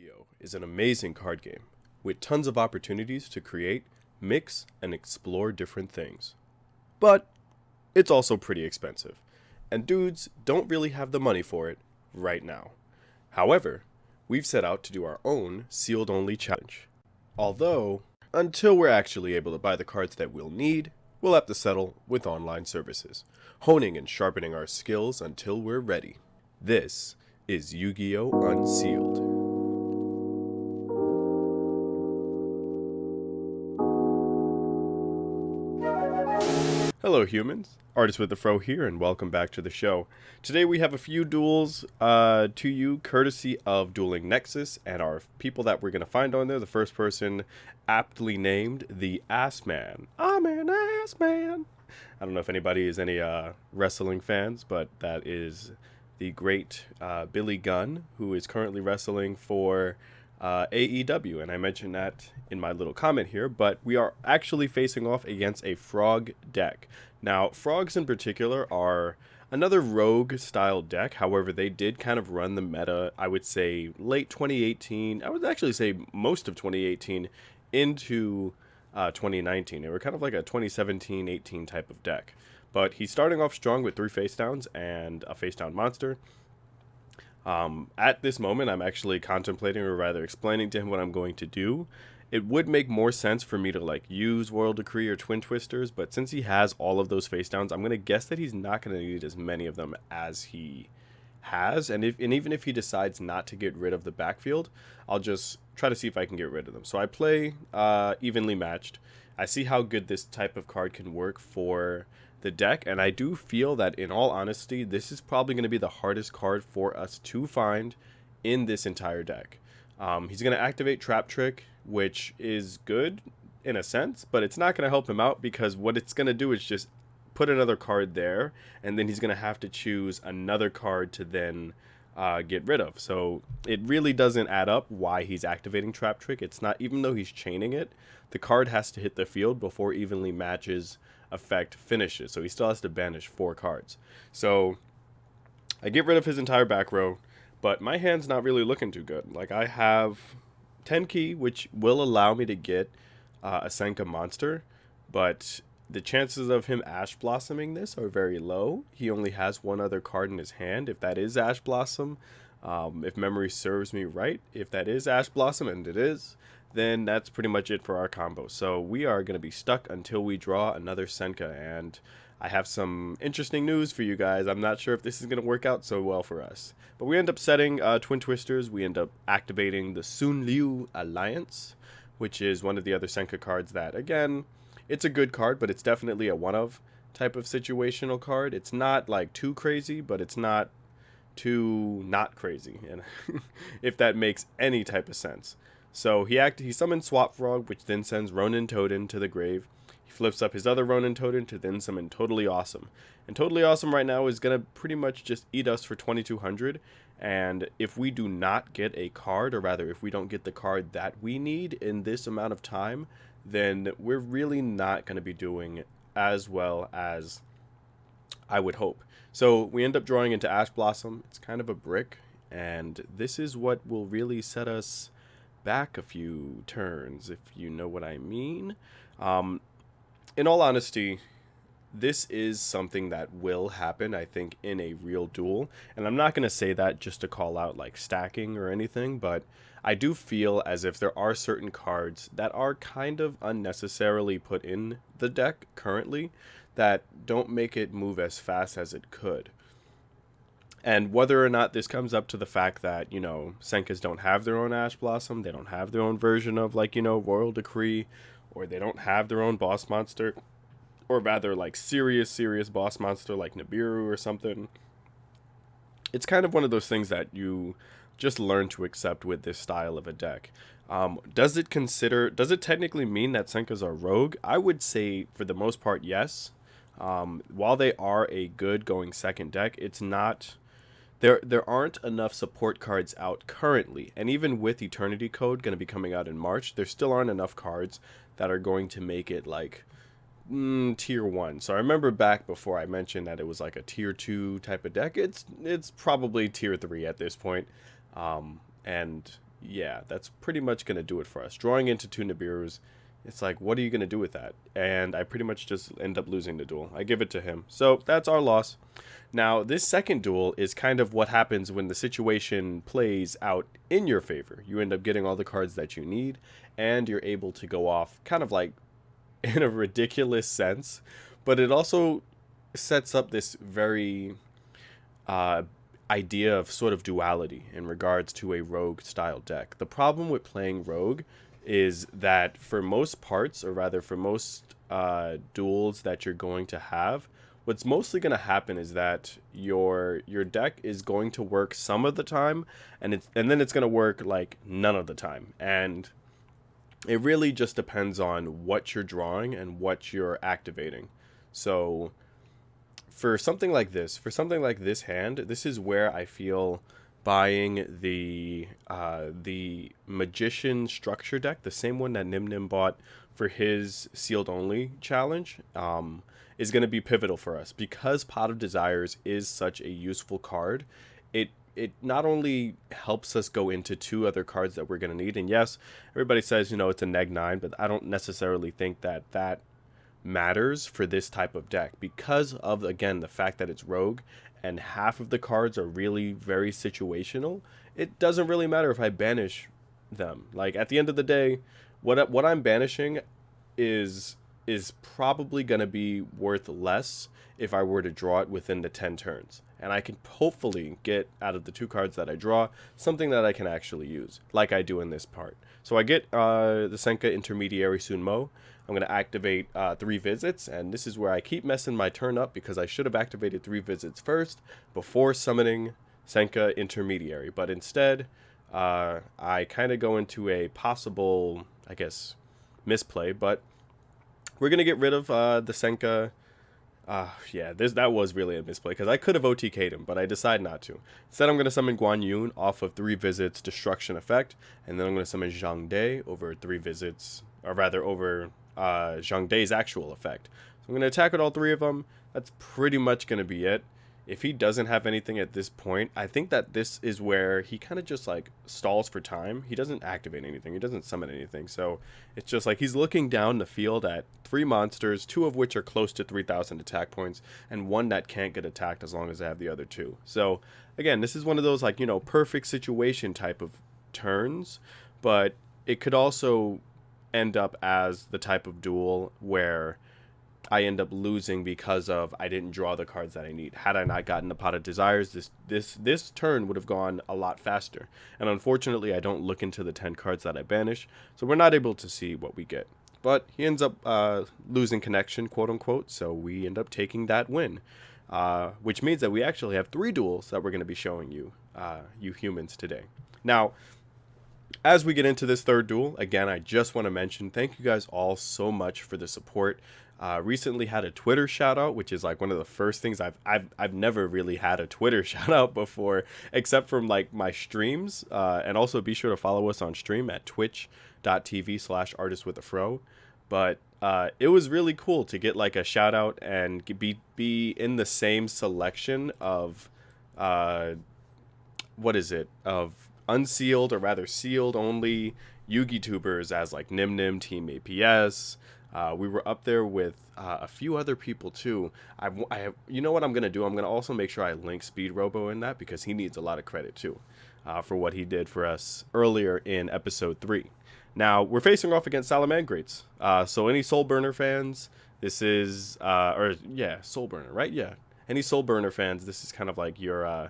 Yugioh is an amazing card game with tons of opportunities to create, mix, and explore different things. But it's also pretty expensive, and dudes don't really have the money for it right now. However, we've set out to do our own sealed only challenge. Although, until we're actually able to buy the cards that we'll need, we'll have to settle with online services, honing and sharpening our skills until we're ready. This is Yu-Gi-Oh! Unsealed. Hello humans, ArtistWithAfro here, and welcome back to the show. Today we have a few duels to you, courtesy of Dueling Nexus, and our people that we're going to find on there. The first person, aptly named the Ass Man. I'm an Ass Man. I don't know if anybody is any wrestling fans, but that is the great Billy Gunn, who is currently wrestling for AEW, and I mentioned that in my little comment here, but we are actually facing off against a frog deck. Now, frogs in particular are another rogue style deck. However, they did kind of run the meta, I would say late 2018, I would actually say most of 2018 into 2019. They were kind of like a 2017-18 type of deck. But he's starting off strong with 3 face downs and a face down monster. At this moment, I'm actually contemplating, or rather explaining to him what I'm going to do. It would make more sense for me to like use Royal Decree or Twin Twisters, but since he has all of those face downs, I'm going to guess that he's not going to need as many of them as he has. And even if he decides not to get rid of the backfield, I'll just try to see if I can get rid of them. So I play evenly matched. I see how good this type of card can work for the deck, and I do feel that, in all honesty, this is probably going to be the hardest card for us to find in this entire deck. He's going to activate Trap Trick, which is good in a sense, but it's not going to help him out, because what it's going to do is just put another card there, and then he's going to have to choose another card to then get rid of. So it really doesn't add up why he's activating Trap Trick. It's not, even though he's chaining it, the card has to hit the field before evenly matches effect finishes, so he still has to banish 4 cards. So I get rid of his entire back row, but my hand's not really looking too good. Like, I have 10 key, which will allow me to get a Senka monster, but the chances of him Ash Blossoming this are very low. He only has 1 other card in his hand, if that is Ash Blossom. If memory serves me right, if that is Ash Blossom, and it is, then that's pretty much it for our combo. So we are going to be stuck until we draw another Senka, and I have some interesting news for you guys. I'm not sure if this is going to work out so well for us. But we end up setting Twin Twisters. We end up activating the Sun Liu Alliance, which is one of the other Senka cards that, again, it's a good card, but it's definitely a one-of type of situational card. It's not like too crazy, but it's not too not crazy, and if that makes any type of sense. So he summons Swap Frog, which then sends Ronin Totem to the grave. He flips up his other Ronin Totem to then summon Totally Awesome. And Totally Awesome right now is going to pretty much just eat us for 2200. And if we do not get a card, or rather if we don't get the card that we need in this amount of time, then we're really not going to be doing as well as I would hope. So we end up drawing into Ash Blossom. It's kind of a brick, and this is what will really set us back a few turns, if you know what I mean. In all honesty, this is something that will happen, I think, in a real duel. And I'm not going to say that just to call out like stacking or anything, but I do feel as if there are certain cards that are kind of unnecessarily put in the deck currently that don't make it move as fast as it could. And whether or not this comes up to the fact that, you know, Senkas don't have their own Ash Blossom, they don't have their own version of, like, you know, Royal Decree, or they don't have their own boss monster, or rather, like, serious boss monster like Nibiru or something. It's kind of one of those things that you just learn to accept with this style of a deck. Does it technically mean that Senkas are rogue? I would say, for the most part, yes. While they are a good going second deck, it's not... There aren't enough support cards out currently, and even with Eternity Code going to be coming out in March, there still aren't enough cards that are going to make it like tier 1. So I remember back before I mentioned that it was like a tier 2 type of deck. It's probably tier 3 at this point, and yeah, that's pretty much going to do it for us. Drawing into 2 Nibiru's, it's like, what are you going to do with that? And I pretty much just end up losing the duel. I give it to him. So that's our loss. Now, this second duel is kind of what happens when the situation plays out in your favor. You end up getting all the cards that you need, and you're able to go off kind of like in a ridiculous sense, but it also sets up this very uh, idea of sort of duality in regards to a rogue style deck. The problem with playing rogue is that for most parts, or rather for most duels that you're going to have, what's mostly going to happen is that your deck is going to work some of the time, and then it's going to work like none of the time. And it really just depends on what you're drawing and what you're activating. So for something like this hand, this is where I feel buying the Magician structure deck, the same one that Nim Nim bought for his sealed only challenge, is going to be pivotal for us, because Pot of Desires is such a useful card. It not only helps us go into 2 other cards that we're going to need, and yes, everybody says, you know, it's a neg 9, but I don't necessarily think that matters for this type of deck, because of, again, the fact that it's rogue and half of the cards are really very situational. It doesn't really matter if I banish them. Like, at the end of the day, what I'm banishing is probably going to be worth less if I were to draw it within the 10 turns. And I can hopefully get out of the 2 cards that I draw something that I can actually use, like I do in this part. So I get the Senka Intermediary Sunmo. I'm going to activate 3 visits, and this is where I keep messing my turn up, because I should have activated 3 visits first before summoning Senka Intermediary. But instead, I kind of go into a possible, I guess, misplay, but we're going to get rid of the Senka. Yeah, that was really a misplay, because I could have OTK'd him, but I decide not to. Instead, I'm going to summon Guan Yun off of 3 visits destruction effect, and then I'm going to summon Zhang Dai over 3 visits, or rather over Zhang Dai's actual effect. So I'm going to attack with all 3 of them. That's pretty much going to be it. If he doesn't have anything at this point, I think that this is where he kind of just like stalls for time. He doesn't activate anything. He doesn't summon anything. So it's just like he's looking down the field at 3 monsters, 2 of which are close to 3,000 attack points, and 1 that can't get attacked as long as I have the other 2. So again, this is one of those, like, you know, perfect situation type of turns, but it could also end up as the type of duel where I end up losing because of I didn't draw the cards that I need. Had I not gotten the Pot of Desires, this turn would have gone a lot faster. And unfortunately, I don't look into the 10 cards that I banish, so we're not able to see what we get. But he ends up losing connection, quote unquote, so we end up taking that win. Which means that we actually have 3 duels that we're going to be showing you, you humans, today. Now, as we get into this third duel, again, I just want to mention thank you guys all so much for the support. Recently had a Twitter shout out, which is like one of the first things I've never really had a Twitter shout out before, except from like my streams. And also be sure to follow us on stream at twitch.tv/ArtistWithAfro. But it was really cool to get like a shout out and be in the same selection of what is it, of unsealed, or rather sealed only Yugioh as like Nim Nim, Team APS. We were up there with a few other people too. You know what I'm gonna do? I'm gonna also make sure I link Speed Robo in that, because he needs a lot of credit too for what he did for us earlier in episode 3. Now we're facing off against Salamangrates. So any Soulburner fans, this is Soulburner, right? Yeah. Any Soulburner fans, this is kind of like your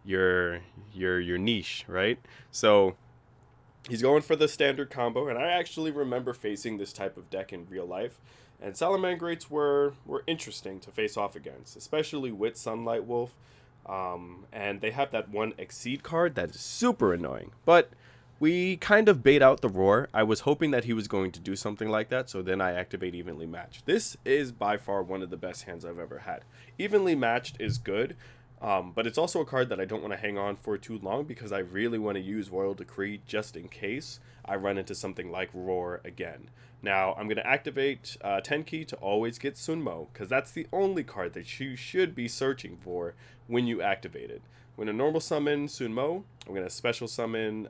niche, right? So he's going for the standard combo, and I actually remember facing this type of deck in real life, and Salamangrates were interesting to face off against, especially with Sunlight Wolf, and they have that one Exceed card that is super annoying, but we kind of bait out the Roar. I was hoping that he was going to do something like that, so then I activate Evenly Matched. This is by far one of the best hands I've ever had. Evenly Matched is good, but it's also a card that I don't want to hang on for too long, because I really want to use Royal Decree just in case I run into something like Roar again. Now, I'm going to activate Tenki to always get Sunmo, because that's the only card that you should be searching for when you activate it. When a normal summon Sunmo, I'm going to special summon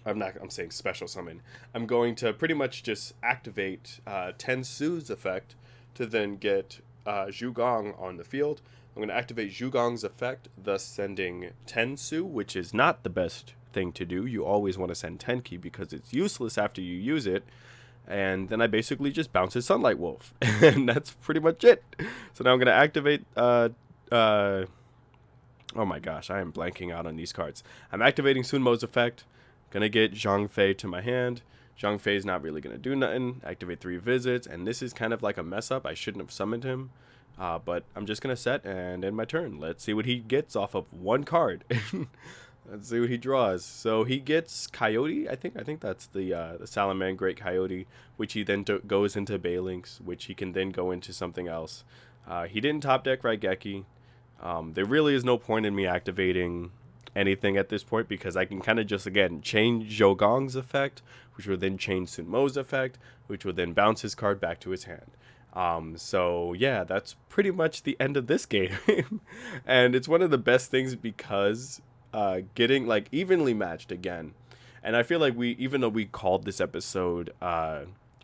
I'm saying special summon. I'm going to pretty much just activate 10 Su's effect to then get Zhugong on the field. I'm going to activate Zhugong's effect, thus sending 10 Su, which is not the best thing to do. You always want to send Tenki because it's useless after you use it. And then I basically just bounce his Sunlight Wolf. And that's pretty much it. So now I'm going to activate... oh my gosh, I am blanking out on these cards. I'm activating Sunmo's effect. Gonna get Zhang Fei to my hand. Zhang Fei's not really gonna do nothing. Activate 3 visits, and this is kind of like a mess up. I shouldn't have summoned him, but I'm just gonna set and end my turn. Let's see what he gets off of one card. Let's see what he draws. So he gets Coyote. I think that's the Salaman Great Coyote, which he then goes into Balinks, which he can then go into something else. He didn't top deck Raigeki. There really is no point in me activating anything at this point because I can kind of just, again, change Zhogong's effect, which will then change Sunmo's effect, which will then bounce his card back to his hand. So yeah, that's pretty much the end of this game. And it's one of the best things because getting like evenly matched again. And I feel like even though we called this episode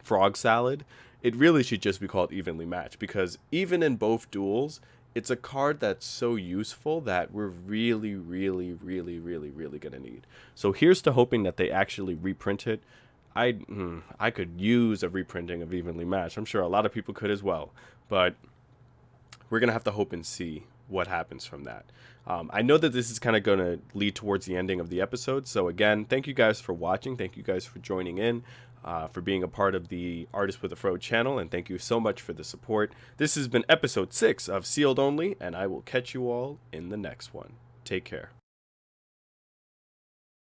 Frog Salad, it really should just be called evenly matched because even in both duels, it's a card that's so useful that we're really, really, really, really, really going to need. So here's to hoping that they actually reprint it. I could use a reprinting of Evenly Matched. I'm sure a lot of people could as well. But we're going to have to hope and see what happens from that. I know that this is kind of going to lead towards the ending of the episode. So again, thank you guys for watching. Thank you guys for joining in. For being a part of the Artist with Afro channel, and thank you so much for the support. This has been episode 6 of Sealed Only, and I will catch you all in the next one. Take care.